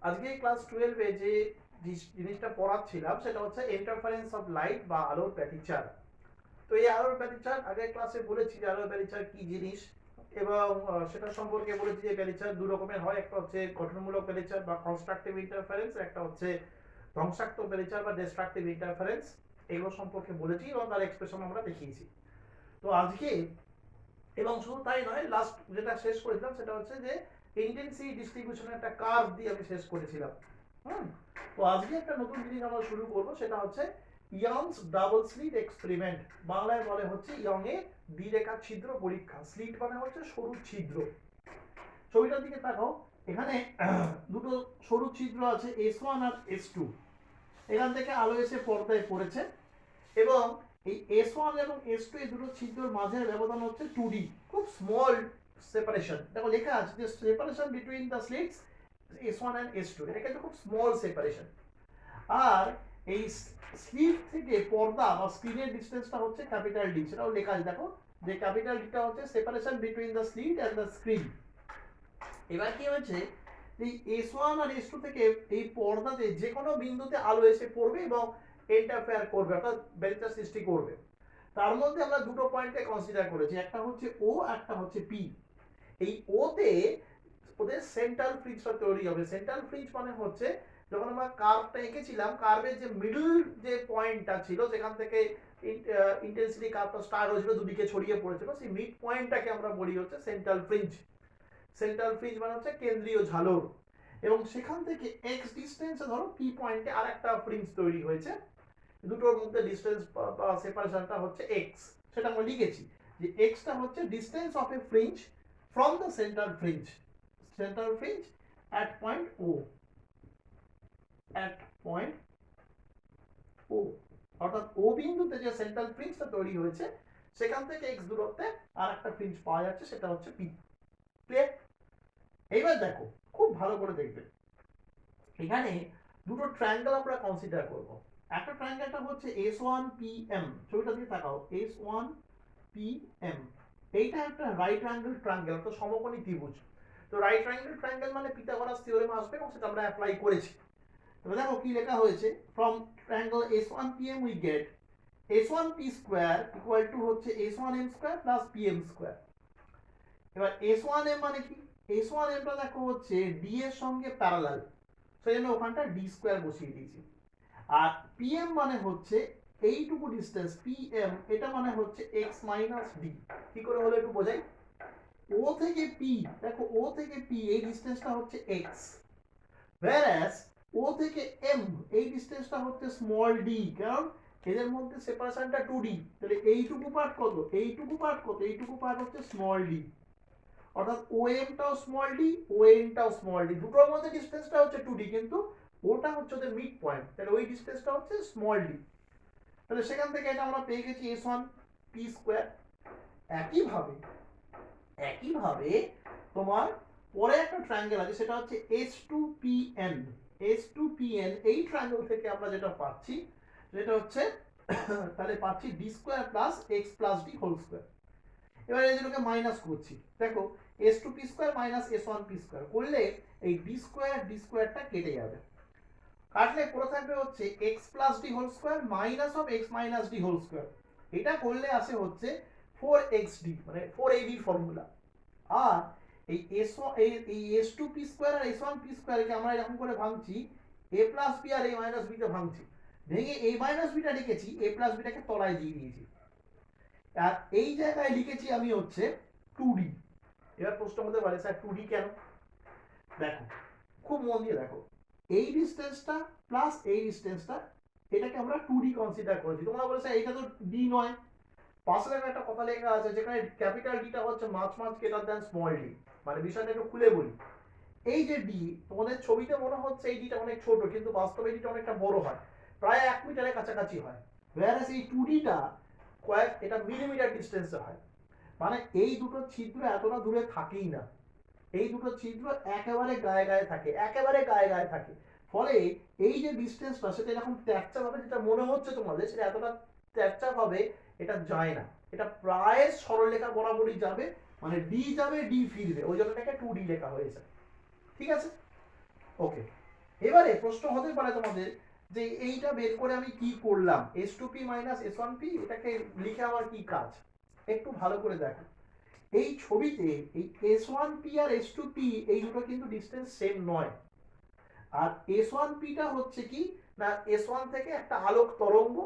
আজকে ক্লাস 12 এ যে জিনিসটা পড়াচ্ছিলাম সেটা হচ্ছে ইন্টারফারেন্স অফ লাইট বা আলোর ব্যতিচার। তো এই আলোর ব্যতিচার আগের ক্লাসে বলেছি যে আলোর ব্যতিচার কি জিনিস, এবং সেটা সম্পর্কে বলেছি যে ব্যতিচার দু রকমের হয়, একটা হচ্ছে গঠনমূলক ব্যতিচার বা কনস্ট্রাকটিভ ইন্টারফারেন্স, একটা হচ্ছে ধ্বংসাত্মক ব্যতিচার বা ডিস্ট্রাকটিভ ইন্টারফারেন্স। এগুলো সম্পর্কে বলেছি এবং তার এক্সপ্রেশন আমরা দেখিয়েছি। তো আজকে, এবং শুধু তাই নয়, লাস্ট যেটা শেষ করেছিলাম সেটা হচ্ছে যে ইন্টেন্সিটি ডিস্ট্রিবিউশনের একটা কার্ভ দিয়ে আমি শেষ করেছিলাম। হুম। তো আজকে একটা নতুন জিনিস আমরা শুরু করব, সেটা হচ্ছে ইয়ংস ডাবল স্লিট এক্সপেরিমেন্ট। বাংলায় বলে হচ্ছে ইয়ং এর দ্বিরেখা ছিদ্র পরীক্ষা। স্লিট মানে হচ্ছে সরু ছিদ্র। ছবিটার দিকে তাকাও, এখানে দুটো সরু ছিদ্র আছে, S1 আর S2। এখান থেকে আলো এসে পর্দায় পড়েছে, এবং এই S1 এবং S2 এই দুটো ছিদ্রের মাঝে ব্যবধান হচ্ছে 2D, খুব স্মল সেপারেশন। দেখো লেখা আছে যে separation between the slits S1 and S2, এটা কিন্তু খুব স্মল সেপারেশন। আর এই স্লিট থেকে পর্দা বা স্ক্রিনের ডিসটেন্সটা হচ্ছে ক্যাপিটাল ডি, সেটাও লেখা আছে। দেখো যে ক্যাপিটাল ডিটা হচ্ছে separation between the slit and the screen. এবার কি হয়েছে, এই S1 আর S2 থেকে এই পর্দাতে যে কোনো বিন্দুতে আলো এসে পড়বে এবং ইন্টারফেয়ার করবে, অর্থাৎ ব্যতিচার সৃষ্টি করবে। তার মধ্যে আমরা দুটো পয়েন্টকে কনসিডার করেছি, একটা হচ্ছে ও, একটা হচ্ছে পি। এই ওতে ওদের সেন্ট্রাল ফ্রিঞ্জটা তৈরি হবে। সেন্ট্রাল ফ্রিঞ্জ মানে হচ্ছে যখন আমরা কার্ভটা এঁকেছিলাম, কার্ভের যে মিডল যে পয়েন্টটা ছিল, যেখান থেকে ইন্টেন্সিটি কার্ভটা স্টার্ট হয়েছিল, দুদিকে ছড়িয়ে পড়েছিল, সেই মিড পয়েন্টটাকে আমরা বলি হচ্ছে সেন্ট্রাল ফ্রিঞ্জ। সেন্ট্রাল ফ্রিঞ্জ মানে হচ্ছে কেন্দ্রীয় ঝালর। এবং সেখান থেকে এক্স ডিস্টেন্সে ধরো পি পয়েন্টে আর একটা ফ্রিঞ্জ তৈরি হয়েছে, দুটোর মধ্যে ডিস্টেন্স বা সেপারেশনটা হচ্ছে এক্স। সেটা আমরা লিখেছি যে এক্সটা হচ্ছে distance of a fringe from the central fringe, central fringe at point O, at point O, অর্থাৎ ও বিন্দুতে যে সেন্ট্রাল ফ্রিঞ্জটা তৈরি হয়েছে সেখান থেকে এক্স দূরত্বে আর একটা ফ্রিঞ্জ পাওয়া যাচ্ছে, সেটা হচ্ছে পি। ক্লিয়ার? এইবার দেখো, খুব ভালো করে দেখবে, এখানে দুটো ট্রায়াঙ্গেল আমরা কনসিডার করব। একটা ট্রায়াঙ্গেলটা হচ্ছে S1PM, ছবিটা দিয়ে তাকাও, S1PM। এইটা একটা রাইট অ্যাঙ্গেল ট্রায়াঙ্গেল, তো সমকোণী ত্রিভুজ। তো রাইট অ্যাঙ্গেল ট্রায়াঙ্গেল মানে পিথাগোরাস থিওরেম আসবে, এবং সেটা আমরা অ্যাপ্লাই করেছি। তবে দেখো কি লেখা হয়েছে, from triangle S1PM we get S1P square equal to হচ্ছে S1M square plus PM square. এবার S1M মানে কি, S1M টা দেখো হচ্ছে D এর সঙ্গে প্যারালাল, সেই জন্য ওখানটা D স্কয়ার বসিয়ে দিয়েছি। আর PM মানে হচ্ছে এইটুকু ডিস্টেন্স PM, এটা মানে হচ্ছে x মাইনাস d। কি করে হলো একটু বোঝাই। O থেকে P, দেখো O থেকে P এই ডিস্টেন্সটা হচ্ছে x, whereas O থেকে M এই ডিস্টেন্সটা হচ্ছে স্মল d, কারণ এদের মধ্যে সেপারেশনটা 2D। তাহলে এইটুকু পার্ট কত, এইটুকু পার্ট কত, এইটুকু পার্ট হচ্ছে স্মল d। অর্থাৎ OM টাও স্মল d, ON টাও স্মল d, দুটোর মধ্যে ডিসটেন্সটা হচ্ছে 2D, কিন্তু ওটা হচ্ছে ওদের মিড পয়েন্ট, তাহলে ওই ডিসটেন্সটা হচ্ছে স্মল d। তাহলে সেখান থেকে এটা আমরা পেয়ে গেছি S1P স্কয়ার। একইভাবে একইভাবে তোমার পরে একটা ট্রায়াঙ্গেল আছে, সেটা হচ্ছে S2PN। S2PN এই ট্রায়াঙ্গেল থেকে আমরা যেটা পাচ্ছি সেটা হচ্ছে তাহলে পাচ্ছি d square plus x plus d whole square. এবার এই দুটোকে মাইনাস করছি, দেখো S2P square minus S1P square করলে এই d স্কয়ারটা কেটে যাবে। কাটলে পড়ে থাকবে হচ্ছে x plus D whole square minus of x minus D whole square. এটা করলে আসে হচ্ছে 4xd, মানে 4ab ফর্মুলা। আর এই S2p স্কয়ার আর S1p স্কয়ারকে আমরা এরকম করে ভাঙছি, a প্লাস b আর a মাইনাস b তে ভাঙছি, ভেঙে a মাইনাস b টা লিখেছি, a প্লাস b টাকে তলায় দিয়ে দিয়েছি, আর এই জায়গায় লিখেছি আমি হচ্ছে 2d। এবার প্রশ্ন হতে পারে স্যার 2d কেন? দেখো খুব মন দিয়ে দেখো, এই ডিসটেন্সটা প্লাস এই ডিসটেন্সটা, এটাকে আমরা 2D কনসিডার করেছি। তোমরা বলেছো এইটা তো D নয়, পাশে একটা কথা লেখা আছে যেখানে ক্যাপিটাল ডিটা হচ্ছে মাছ মাছ গ্রেটার দ্যান স্মল ডি। মানে বিষয়টা একটু খুলে বলি, এই যে ডি, তোমাদের ছবিতে মনে হচ্ছে এই ডিটা অনেক ছোট, কিন্তু বাস্তবে ডিটা অনেকটা বড় হয়, প্রায় 1 মিটারের কাছাকাছি হয়। whereas এই 2Dটা এটা মিলিমিটার ডিসটেন্সে হয়। মানে এই দুটো ছিদ্র এতটা দূরে থাকেই না, এই দুটো ছিদ্র একেবারে গায়ে গায়ে থাকে, একেবারে গায়ে গায়ে থাকে। ফলে এই যে ডিসটেন্সটা সেটা এরকম ট্যাকচা ভাবে যেটা মনে হচ্ছে তোমাদের, সেটা এতটা ট্যাকচা ভাবে এটা যায় না, এটা প্রায় সরলরেখা বরাবরই যাবে, মানে ডি যাবে ডি ফিরবে, ওই জন্য এটাকে 2D লেখা হয়েছে। ঠিক আছে, ওকে। এবারে প্রশ্ন হতে পারে তোমাদের যে এইটা বের করে আমি কি করলাম, S2P মাইনাস S1P, এটাকে লিখে আমার কি কাজ? একটু ভালো করে দেখো, এই ছবিতে এই S1P আর S2P এই দুটো কিন্তু ডিসটেন্স সেম নয়। আর S1P টা হচ্ছে কি না, S1 থেকে একটা আলোক তরঙ্গ,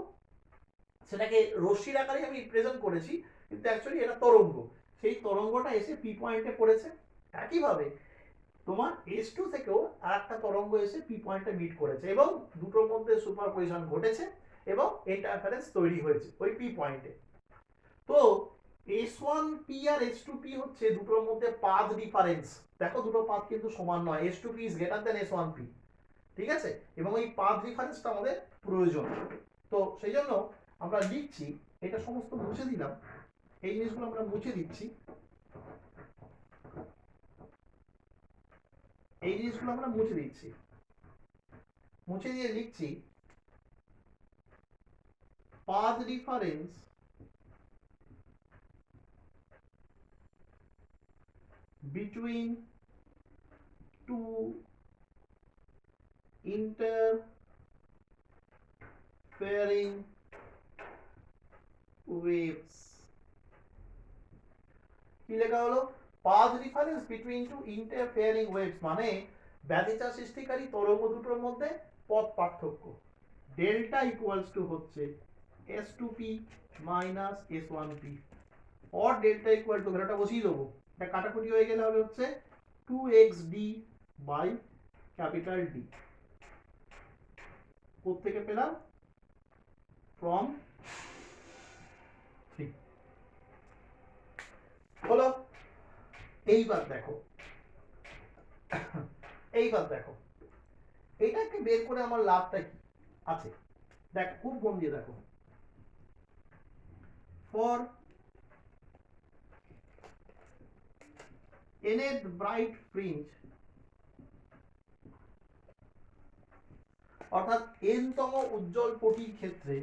সেটাকে রশ্মির আকারে আমি প্রেজেন্ট করেছি, কিন্তু অ্যাকচুয়ালি এটা তরঙ্গ, সেই তরঙ্গটা এসে পি পয়েন্টে পড়েছে। একইভাবে তোমার S2 থেকেও আর একটা তরঙ্গ এসে পি পয়েন্টে মিট করেছে এবং দুটোর মধ্যে সুপারপজিশন ঘটেছে এবং ইন্টারফারেন্স তৈরি হয়েছে ওই পি পয়েন্টে। তো S1P আর S2P হচ্ছে দুটোর মধ্যে পাথ ডিফারেন্স। দেখো দুটো পাথ কিন্তু সমান নয়, S2P is greater than S1P, ঠিক আছে? এবং এই পাথ ডিফারেন্সটা আমাদের প্রয়োজন। তো সেই জন্য আমরা লিখছি, এটা সমস্ত মুছে দিলাম, এই জিনিসগুলো আমরা মুছে দিচ্ছি, এই জিনিসগুলো আমরা মুছে দিচ্ছি, মুছে দিয়ে লিখছি path difference between two interfering waves। কি লেখা হলো? Path difference between two interfering waves, মানে ব্যতিচা সৃষ্টিকারী তরঙ্গ দুটোর মধ্যে পথ পার্থক্য। ডেল্টা ইকুয়ালস টু হচ্ছে S2P minus S1P, or delta equal to, ভ্যালুটা বসিয়ে দেবো, এটা কাটাকুটি হয়ে গেলে হবে হচ্ছে 2xd বাই ক্যাপিটাল D। কোত্থেকে পেলাম? ফ্রম 3। হলো? এইবার দেখো, এইবার দেখো এটাকে বের করে আমার লাভটা কি আছে, দেখ খুব মন দিয়ে দেখো। ফর nth ব্রাইট ফ্রিঞ্জ, অর্থাৎ n তম উজ্জ্বল পটির ক্ষেত্রে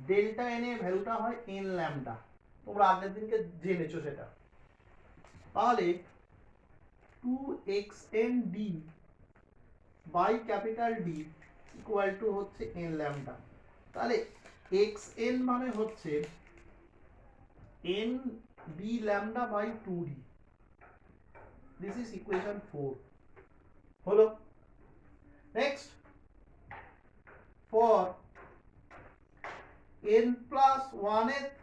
ডেল্টা n এর ভ্যালুটা হয় n ল্যামডা, তোমরা আগের দিনকে জেনেছো সেটা। তাহলে 2xnd by capital D equal to হচ্ছে n ল্যামডা। তাহলে xn মানে হচ্ছে n d lambda by 2d, this is equation 4। হলো? Next, for n plus 1th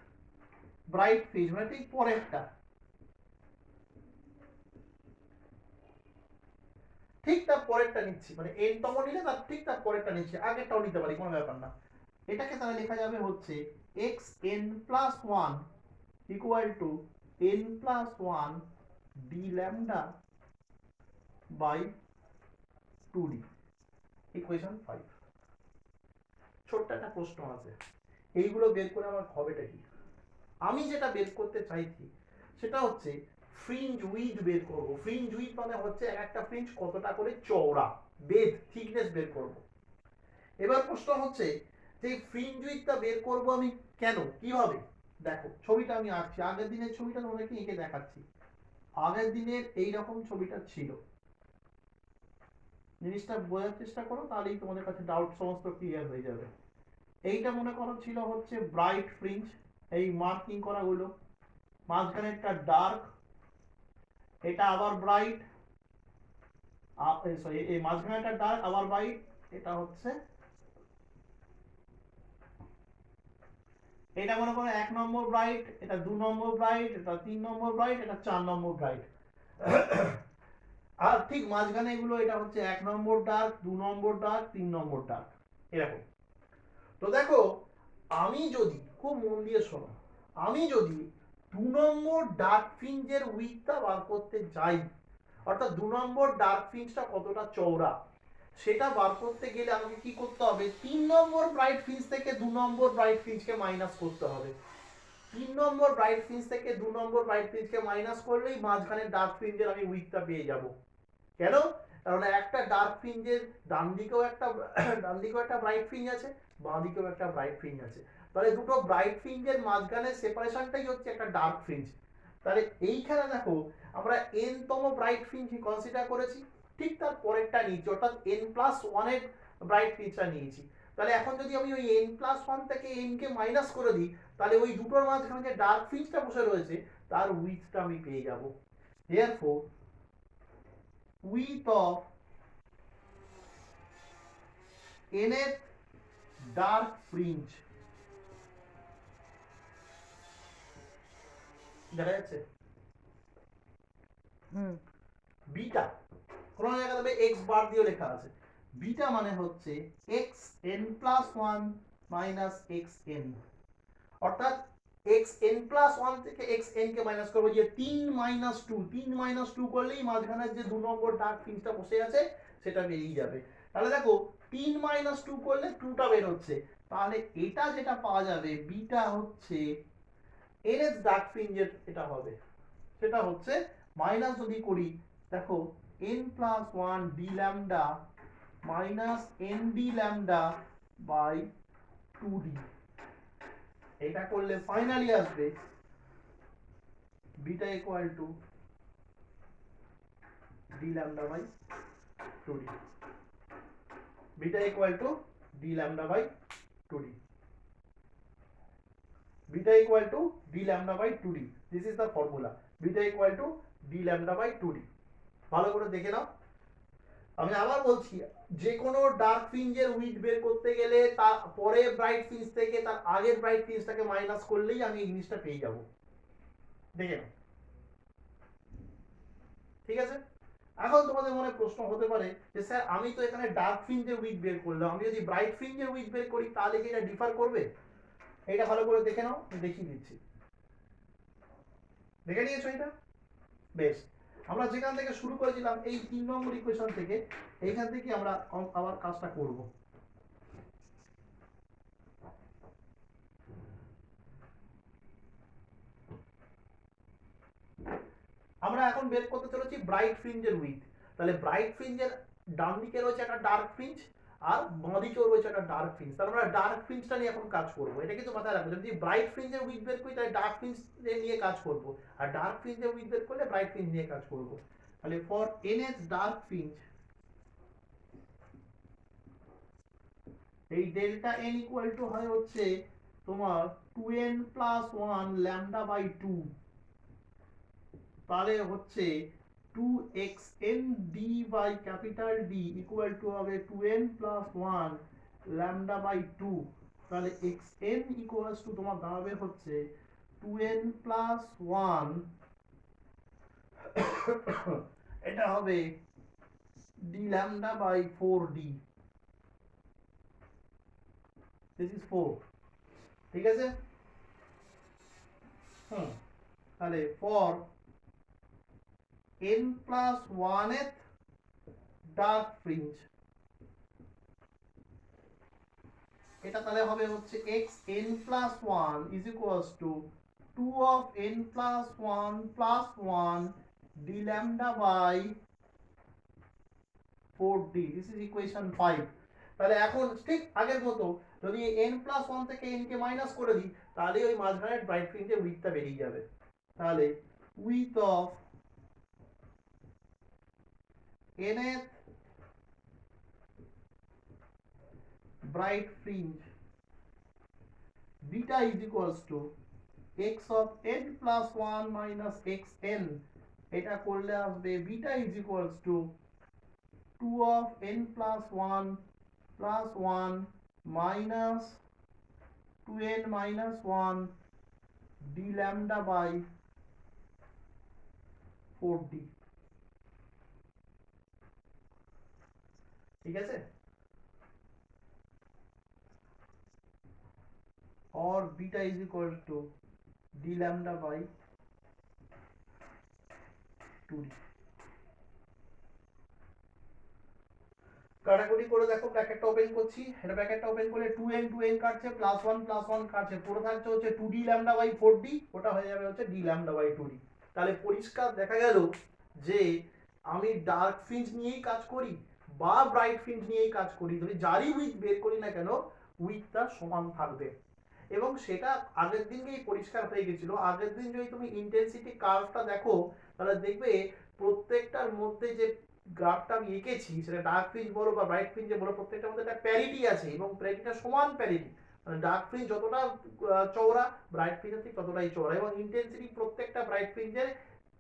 bright fringe, মানে ঠিক পরেরটা, ঠিক তার পরেরটা নিচ্ছি, মানে n তম নিলে তার ঠিক তার পরেরটা নিচ্ছি, আগেরটাও নিতে পারি, কোনো ব্যাপার না। এটাকে তাহলে লেখা যাবে হচ্ছে xn plus 1 equal to n plus 1 d lambda by 2d, equation 5। ছোট্ট একটা প্রশ্ন আছে, এইগুলো বের করে আমার হবেটা কি? আমি যেটা বের করতে চাইছি সেটা হচ্ছে ফ্রিঞ্জ উইড বের করব। ফ্রিঞ্জ উইড মানে হচ্ছে একটা ফ্রিঞ্জ কতটা করে চওড়া, বেধ থিকনেস বের করব। এবার প্রশ্ন হচ্ছে যে ফ্রিঞ্জ উইডটা বের করব আমি কেন, কিভাবে? দেখো ছবিটা আমি আঁকছি, আগের দিনের ছবিটা তোমাদেরকে এঁকে দেখাচ্ছি। আগের দিনের এইরকম ছবিটা ছিল, জিনিসটা বোঝার চেষ্টা করো, তাহলেই তোমাদের কাছে ডাউট সমস্ত ক্লিয়ার হয়ে যাবে। এইটা মনে করো ছিল হচ্ছে ব্রাইট ফ্রিঞ্জ, এই মার্কিং করা গুলো, মাঝখানে একটা ডার্ক, এটা আবার ব্রাইট, সরি এই মাঝখানে একটা ডার্ক আবার ব্রাইট, এটা হচ্ছে, এটা মনে করো 1 নম্বর ব্রাইট, এটা 2 নম্বর ব্রাইট, এটা 3 নম্বর ব্রাইট, এটা 4 নম্বর ব্রাইট। আর ঠিক মাঝখানে এগুলো, এটা হচ্ছে 1 নম্বর ডার্ক, 2 নম্বর ডার্ক, 3 নম্বর ডার্ক, এরকম। তো দেখো আমি যদি খুব মন দিয়ে শোনো, আমি যদি 2 নম্বর ডার্ক ফ্রিঞ্জের উইডথটা বার করতে যাই, অর্থাৎ 2 নম্বর ডার্ক ফ্রিঞ্জটা কতটা চওড়া সেটা বার করতে গেলে আমাকে কি করতে হবে? 3 নম্বর ব্রাইট ফ্রিঞ্জ থেকে 2 নম্বর ব্রাইট ফ্রিঞ্জকে মাইনাস করতে হবে। 3 নম্বর ব্রাইট ফ্রিঞ্জ থেকে 2 নম্বর ব্রাইট ফ্রিঞ্জকে মাইনাস করলেই মাঝখানে ডার্ক ফ্রিঞ্জের আমি উইডথটা পেয়ে যাব। কেন? কারণ একটা ডার্ক ফ্রিঞ্জের ডান দিকেও একটা ডান দিকেও একটা ব্রাইট ফ্রিঞ্জ আছে, বাঁ দিকেও একটা ব্রাইট ফ্রিঞ্জ আছে, তাহলে দুটো ব্রাইট ফ্রিঞ্জের মাঝখানে সেপারেশনটাই হচ্ছে একটা ডার্ক ফ্রিঞ্জ। তাহলে এইখানে দেখো আমরা n তম ব্রাইট ফ্রিঞ্জ কনসিডার করেছি, ঠিক তার পরেরটা নিয়েছি, অর্থাৎ n+1 এর ব্রাইট ফ্রিঞ্জটা নিয়েছি। তাহলে এখন যদি আমি ওই n+1 থেকে n কে মাইনাস করে দিই, তাহলে ওই দুটোর মাঝখানে যে ডার্ক ফ্রিঞ্জটা বসে রয়েছে তার উইথটা আমি পেয়ে যাব। therefore width of nth dark fringe, দেখা যাচ্ছে বিটা, কোন জায়গায় তবে x বার দিয়ে লেখা আছে, বিটা মানে হচ্ছে xn+1 মাইনাস xn, অর্থাৎ xn+1 থেকে xn কে মাইনাস করবো, যে 3 - 2 করলেই মাঝখানের যে 2 নম্বর ডার্ক ফ্রিঞ্জটা বসে আছে সেটা বেরিয়ে যাবে। তাহলে দেখো 3 - 2 করলে 2টা বের হচ্ছে, তাহলে এটা যেটা পাওয়া যাবে বিটা হচ্ছে nth ডার্ক ফ্রিঞ্জের এটা হবে, সেটা হচ্ছে মাইনাস যদি করি দেখো n+1 d lambda minus nd lambda by 2d, এটা করলে ফাইনালি আসবে beta equal to d lambda by 2d, beta equal to d lambda by 2d, beta equal to d lambda by 2d, this is the formula, beta equal to d lambda by 2d। ভালো করে দেখে নাও, আমি আবার বলছি, যে কোনো dark ফ্রিঞ্জের with বের করতে গেলে তার পরে ব্রাইট ফ্রিঞ্জ থেকে তার আগের ব্রাইট ফ্রিঞ্জটাকে মাইনাস করলেই আমি এই জিনিসটা পেয়ে যাব, দেখে নাও, ঠিক আছে। এখন তোমাদের মনে প্রশ্ন হতে পারে যে স্যার আমি তো এখানে ডার্ক ফ্রিঞ্জের উইথ বের করলাম, আমি যদি ব্রাইট ফ্রিঞ্জের উইথ বের করি তাহলে কি এটা ডিফার করবে? এটা ভালো করে দেখে নাও, আমি দেখিয়ে দিচ্ছি, দেখে নিয়েছো এটা? বেশ, আমরা যেখান থেকে শুরু করেছিলাম এই 3 নম্বর ইকুয়েশন থেকে, এইখান থেকে আমরা আবার কাজটা করব। আমরা এখন বের করতে চলেছি ব্রাইট ফ্রিঞ্জের উইথ। তাহলে ব্রাইট ফ্রিঞ্জের ডান দিকে রয়েছে একটা ডার্ক ফ্রিঞ্জ আর বাঁ দিকেও রয়েছে একটা ডার্ক ফ্রিঞ্জ, তাহলে আমরা ডার্ক ফ্রিঞ্জটা নিয়ে এখন কাজ করব। এটা কিন্তু মাথায় রাখবে, যদি ব্রাইট ফ্রিঞ্জের উইথ বের করি তাহলে ডার্ক ফ্রিঞ্জ নিয়ে কাজ করব, আর ডার্ক ফ্রিঞ্জের উইথ বের করলে ব্রাইট ফ্রিঞ্জ নিয়ে কাজ করব। তাহলে ফর nth ডার্ক ফ্রিঞ্জ এই ডেল্টা n ইকুয়াল টু হয় হচ্ছে তোমার 2n+1 ল্যামডা বাই 2, তাহলে হচ্ছে 2xn d by capital D equal to হবে 2n+1 ল্যামডা বাই 2, তাহলে xn ইকুয়ালস টু তোমার দাঁড়াবে হচ্ছে 2n+1 এটা হবে d lambda by 4d, this is 4, ঠিক আছে। তাহলে ফর n+1th ডার্ক ফ্রিঞ্জ, এটা তাহলে হবে হচ্ছে xn+1 is equals to 2 of n+1 plus 1 d lambda by 4d, this is equation 5। তাহলে এখন ঠিক আগের মতো যদি n+1 থেকে n কে মাইনাস করে দিই তাহলে ওই মাঝখানের ব্রাইট ফ্রিঞ্জের উইথটা বেরিয়ে যাবে। তাহলে with of nth bright fringe beta is equals to x of n+1 minus xn, এটা করলে আসবে beta is equals to 2 of n+1 plus 1 minus 2n minus 1 d lambda by 4d, ঠিক আছে। or beta is equal to d lambda by 2d, কাটাকুটি করে দেখো, ব্র্যাকেটটা open করছি, এটা ব্র্যাকেটটা ওপেন করলে 2n 2n কাটছে, +1 কাটছে, পুরো থাকছে হচ্ছে 2d lambda by 4d, ওটা হয়ে যাবে হচ্ছে d lambda by 2d। তাহলে পরিষ্কার দেখা গেল যে আমি ডার্ক ফ্রিঞ্জ নিয়েই কাজ করি বা ব্রাইট ফ্রিঞ্জ নিয়েই কাজ করি, যদি যারই উইথ বের করি না কেন উইথটা সমান থাকবে, এবং সেটা আগের দিনকেই পরিষ্কার হয়ে গেছিল। আগের দিন যদি তুমি ইন্টেন্সিটি কার্ভটা দেখো তাহলে দেখবে প্রত্যেকটার মধ্যে যে গ্রাফটা আমি এঁকেছি সেটা ডার্ক ফ্রিঞ্জ বলো বা ব্রাইট ফ্রিঞ্জে বলো, প্রত্যেকটার মধ্যে একটা প্যারিটি আছে এবং প্যারিটিটা সমান প্যারিটি, মানে ডার্ক ফ্রিঞ্জ যতটা চওড়া ব্রাইট ফ্রিঞ্জের ঠিক ততটাই চওড়া, এবং ইন্টেন্সিটি প্রত্যেকটা ব্রাইট ফ্রিঞ্জের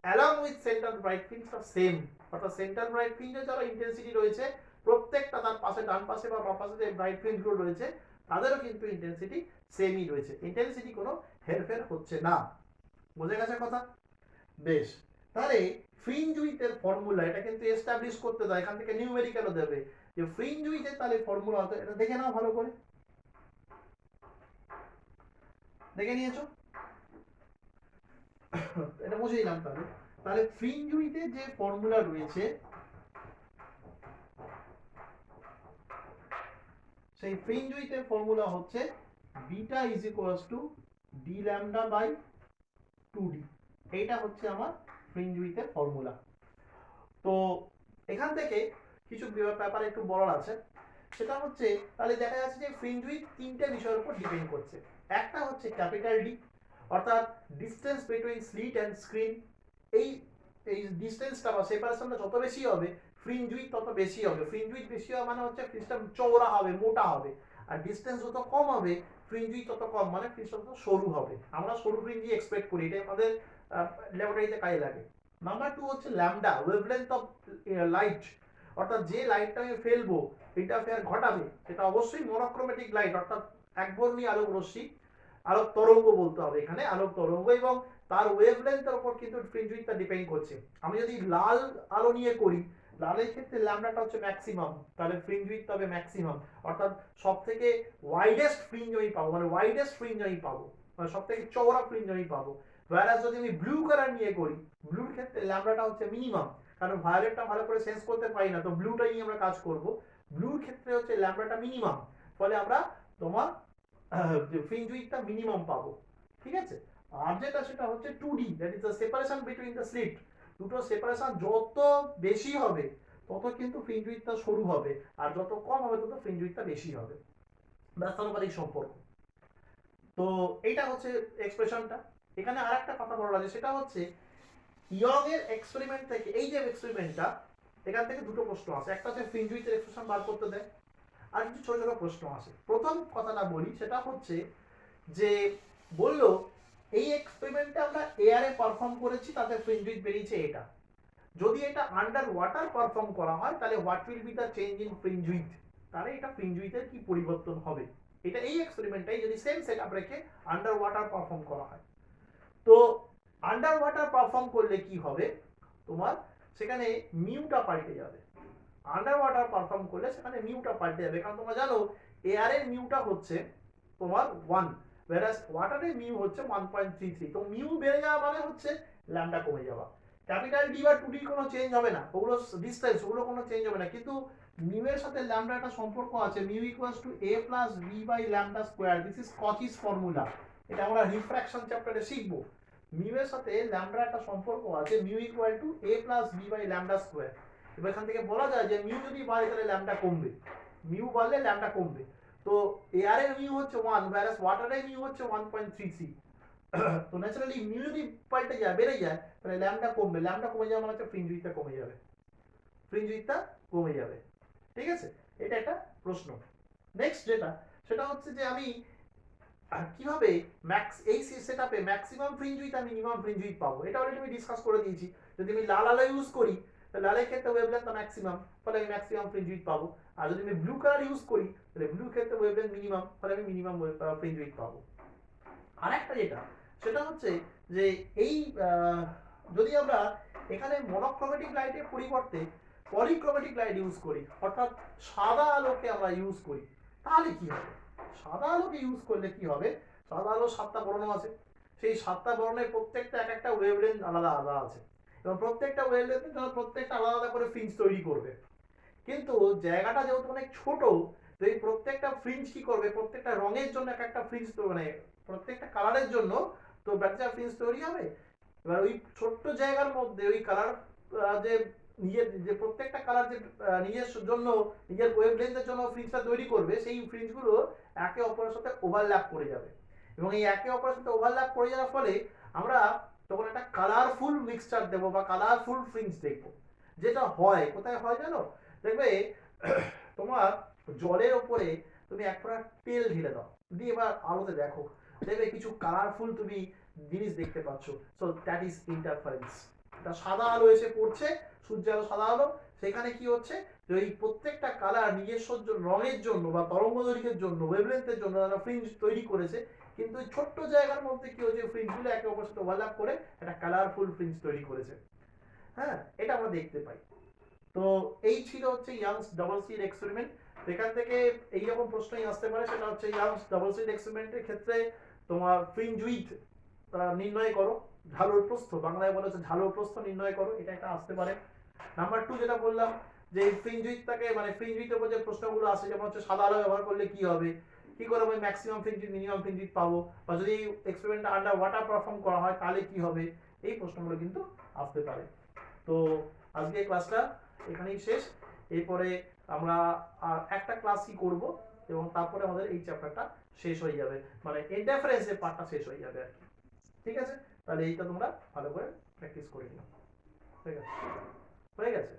অ্যালং উইথ সেন্টার ব্রাইট ফ্রিঞ্জটা সেম, অর্থাৎ সেন্টার ব্রাইট ফ্রিঞ্জে যারা ইন্টেন্সিটি রয়েছে প্রত্যেকটা তার পাশে ডান পাশে বা বাম পাশে যে ব্রাইট ফ্রিঞ্জগুলো রয়েছে তাদেরও কিন্তু ইন্টেন্সিটি সেমই রয়েছে, ইন্টেন্সিটি কোনো হেরফের হচ্ছে না। বোঝা গেছে কথা? বেশ, তাহলে ফ্রিঞ্জ উইথের ফর্মুলা এটা কিন্তু এস্টাবলিশ করতে দেয়, এখান থেকে নিউমেরিক্যালও দেবে যে ফ্রিঞ্জ উইথের তাহলে ফর্মুলা হতো, এটা দেখে নাও ভালো করে, দেখে নিয়েছো? এটা বুঝে নিলাম। তাহলে তাহলে ফ্রিঞ্জ উইথের যে ফর্মুলা রয়েছে সেই ফ্রিঞ্জ উইথের ফর্মুলা হচ্ছে beta is equals to D lambda by 2d, এইটা হচ্ছে আমার ফ্রিঞ্জ উইথের ফর্মুলা। তো এখান থেকে কিছু ব্যাপার একটু বলার আছে, সেটা হচ্ছে তাহলে দেখা যাচ্ছে যে ফ্রিঞ্জ উইথ তিনটে বিষয়ের উপর ডিপেন্ড করছে। একটা হচ্ছে ক্যাপিটাল ডি, অর্থাৎ distance between slit and screen, এই এই ডিসটেন্সটা বা সেপারেশনটা যত বেশি হবে ফ্রিঞ্জ উইথ তত বেশি হবে। ফ্রিঞ্জ উইথ বেশি হবে মানে হচ্ছে ফ্রিঞ্জটা চওড়া হবে, মোটা হবে, আর ডিসটেন্স যত কম হবে ফ্রিঞ্জ উইথ তত কম, মানে ফ্রিঞ্জটা তত সরু হবে। আমরা সরু ফ্রিঞ্জই এক্সপেক্ট করি, এটা আমাদের ল্যাবরেটরিতে কাজে লাগে। নাম্বার 2 হচ্ছে ল্যামডা, ওয়েভলেন্থ অফ লাইট, অর্থাৎ যে লাইটটা আমি ফেলবো ইন্টারফেয়ার ঘটাবে সেটা অবশ্যই মনোক্রোমেটিক লাইট, অর্থাৎ একবর্ণী আলোক রশ্মি, আলোক তরঙ্গ বলতে হবে এখানে, আলোক তরঙ্গ, এবং তার ওয়েভলেন্থের উপর কিন্তু ফ্রিঞ্জ উইথটা ডিপেন্ড করছে। আমি যদি লাল আলো নিয়ে করি, লালের ক্ষেত্রে ল্যামডাটা হচ্ছে ম্যাক্সিমাম, তাহলে ফ্রিঞ্জ উইথ হবে ম্যাক্সিমাম, অর্থাৎ সব থেকে ওয়াইডেস্ট ফ্রিঞ্জ আমি পাবো, মানে ওয়াইডেস্ট ফ্রিঞ্জ আমি পাবো, মানে সব থেকে চওড়া ফ্রিঞ্জ আমি পাবো। whereas যদি আমি ব্লু কালার নিয়ে করি, ব্লুর ক্ষেত্রে ল্যামডাটা হচ্ছে মিনিমাম, কারণ ভায়োলেটটা ভালো করে সেন্স করতে পারি না, তো ব্লুটাই আমরা কাজ করব। ব্লুর ক্ষেত্রে হচ্ছে ল্যামডাটা মিনিমাম, ফলে আমরা তোমার ফ্রিঞ্জ উইথটা মিনিমাম পাবো, ঠিক আছে? আর যেটা সেটা হচ্ছে 2D, that is the separation between the slit, দুটো সেপারেশন যত বেশি হবে তত কিন্তু ফ্রিঞ্জ উইথটা সরু হবে, আর যত কম হবে তত ফ্রিঞ্জ উইথটা বেশি হবে, ব্যস্তানুপাতিক সম্পর্ক। তো এইটা হচ্ছে এক্সপ্রেশনটা। এখানে আরেকটা কথা বলা আছে, সেটা হচ্ছে ইয়ং এর এক্সপেরিমেন্ট থেকে, এই যে এক্সপেরিমেন্টটা, এখান থেকে দুটো প্রশ্ন আছে, একটা হচ্ছে ফ্রিঞ্জ উইথের এক্সপ্রেশন বার করতে দেয়, আর কিছু ছোট ছোট প্রশ্ন আছে। প্রথম কথাটা বলি, সেটা হচ্ছে যে বললো এই এক্সপেরিমেন্টে আমরা এয়ারে পারফর্ম করেছি, তাতে ফ্রিঞ্জ উইথ বেরিয়েছে এটা, যদি এটা আন্ডার ওয়াটার পারফর্ম করা হয় তাহলে what will be the change in fringe with, তাহলে এটা ফ্রিঞ্জ উইথের কি পরিবর্তন হবে, এটা এই এক্সপেরিমেন্টটাই যদি সেম সেটআপ রেখে আন্ডার ওয়াটার পারফর্ম করা হয়। তো আন্ডার ওয়াটার পারফর্ম করলে কি হবে, তোমার সেখানে মিউটা পাল্টে যাবে, আন্ডার ওয়াটার পারফর্ম করলে সেখানে মিউটা পাল্টে যাবে, কারণ তোমরা জানো এয়ারের মিউটা হচ্ছে তোমার 1, whereas ওয়াটারের মিউ হচ্ছে 1.33, তো মিউ বেড়ে যাওয়া মানে হচ্ছে ল্যামডা কমে যাওয়া। ক্যাপিটাল ডি বা 2D কোনো চেঞ্জ হবে না, ওগুলো ডিসটেন্স, ওগুলো কোনো চেঞ্জ হবে না, কিন্তু মিউ এর সাথে ল্যামডা একটা সম্পর্ক আছে, mu equals to a plus b by lambda square, this is Cauchy's formula, এটা আমরা রিফ্র্যাকশন চ্যাপ্টারে শিখবো। মিউ এর সাথে ল্যামডার একটা সম্পর্ক আছে, mu equal to a plus b by lambda square. এবার এখান থেকে বলা যায় যে মিউ যদি বাড়ে তাহলে ল্যামডা কমবে, মিউ বাড়লে ল্যামডা কমবে। তো এয়ার এর মিউ হচ্ছে 1, whereas ওয়াটারের মিউ হচ্ছে 1.33, তো ন্যাচারালি মিউ যদি পাল্টে যায়, বেড়ে যায়, তাহলে ল্যামডা কমবে, ল্যামডা কমে যাওয়া মানে হচ্ছে ফ্রিঞ্জ উইথটা কমে যাবে, ফ্রিঞ্জ উইথটা কমে যাবে, ঠিক আছে? এটা একটা প্রশ্ন। নেক্সট যেটা সেটা হচ্ছে যে আমি কিভাবে ম্যাক্স এই সেটআপে ম্যাক্সিমাম ফ্রিঞ্জ উইথ আর মিনিমাম ফ্রিঞ্জ উইথ পাবো, এটা অলরেডি আমি ডিসকাস করে দিয়েছি। যদি আমি লাল আলো ইউজ করি তাহলে লালের ক্ষেত্রে ওয়েভলেন্থ ম্যাক্সিমাম, ফলে আমি ম্যাক্সিমাম ফ্রিঞ্জ উইথ পাবো, আর যদি আমি ব্লু কালার ইউজ করি তাহলে ব্লু ক্ষেত্রে ওয়েভলেন্থ মিনিমাম, ফলে আমি মিনিমাম ফ্রিঞ্জ উইথ পাবো। আরেকটা যেটা সেটা হচ্ছে যে এই যদি আমরা এখানে মনোক্রোমেটিক লাইটের পরিবর্তে পলিক্রোমেটিক লাইট ইউজ করি, অর্থাৎ সাদা আলোকে আমরা ইউজ করি, তাহলে কি হবে? সাদা আলোকে ইউজ করলে কি হবে, সাদা আলো 7টা বর্ণ আছে, সেই 7টা বর্ণের প্রত্যেকটা এক একটা ওয়েভলেন্থ আলাদা আলাদা আছে, এবং প্রত্যেকটা ওয়েভলেন্থের জন্য প্রত্যেকটা আলাদা আলাদা করে ফ্রিঞ্জ তৈরি করবে। কিন্তু জায়গাটা যেহেতু অনেক ছোট, তো এই প্রত্যেকটা ফ্রিঞ্জ কি করবে, প্রত্যেকটা রঙের জন্য এক একটা ফ্রিঞ্জ, মানে প্রত্যেকটা কালারের জন্য তো ব্যাটার ফ্রিঞ্জ তৈরি হবে। এবার ওই ছোট্ট জায়গার মধ্যে ওই কালার যে নিজের যে প্রত্যেকটা কালার যে নিজের জন্য নিজের ওয়েভলেন্থের জন্য ফ্রিঞ্জটা তৈরি করবে, সেই ফ্রিঞ্জগুলো একে অপরের সাথে ওভারল্যাপ করে যাবে, এবং এই একে অপরের সাথে ওভারল্যাপ করে যাওয়ার ফলে আমরা তখন একটা কালারফুল মিক্সচার দেবো বা কালারফুল ফ্রিঞ্জ দেখবো, যেটা হয় কোথায় হয় জানো, দেখবে তোমার জলের ওপরে তুমি এক ফোঁটা তেল ঢেলে দাও, দিয়ে এবার আলোতে দেখো, দেখবে কিছু কালারফুল তুমি জিনিস দেখতে পাচ্ছ। So that is interference. এটা সাদা আলো এসে পড়ছে, সূর্যের আলো সাদা আলো, সেখানে কি হচ্ছে যে ওই প্রত্যেকটা কালার নিজস্ব রঙের জন্য বা তরঙ্গ দৈর্ঘ্যের জন্য ওয়েভলেন্থের জন্য তারা ফ্রিঞ্জ তৈরি করেছে, কিন্তু ওই ছোট্ট জায়গার মধ্যে কি হচ্ছে ফ্রিঞ্জগুলো একে অপরের সাথে ওভারল্যাপ করে একটা কালারফুল ফ্রিঞ্জ তৈরি করেছে। হ্যাঁ, এটা আমরা দেখতে পাই। তো এই ছিল হচ্ছে ইয়াংস ডাবল স্লিট এক্সপেরিমেন্ট। এখান থেকে এইরকম প্রশ্নই আসতে পারে, সেটা হচ্ছে ইয়াংস ডাবল স্লিট এক্সপেরিমেন্টের ক্ষেত্রে তোমার ফ্রিঞ্জ উইথ নির্ণয় করো, ঝালর প্রস্থ, বাংলায় বলা হচ্ছে ঝালর প্রস্থ নির্ণয় করো, এটা একটা আসতে পারে। নাম্বার 2 যেটা বললাম যে ফ্রিঞ্জ উইথটাকে মানে ফ্রিঞ্জ উইথের উপর যে প্রশ্নগুলো আসে, যেমন হচ্ছে সাদা আলো ব্যবহার করলে কি হবে, কি করে আমি maximum fringe with minimum fringe width পাবো, বা যদি এক্সপেরিমেন্টটা আন্ডার ওয়াটার পারফর্ম করা হয় তাহলে কি হবে, এই প্রশ্নগুলো কিন্তু আসতে পারে। তো আজকে ক্লাসটা এখানেই শেষ। এরপরে আমরা আর একটা ক্লাসই করব এবং তারপরে আমাদের এই চ্যাপ্টারটা শেষ হয়ে যাবে, মানে ইন্টারফারেন্সের পার্টটা শেষ হয়ে যাবে আর কি। ঠিক আছে, তাহলে এইটা তোমরা ভালো করে প্র্যাকটিস করে নিও। ঠিক আছে, হয়ে গেছে।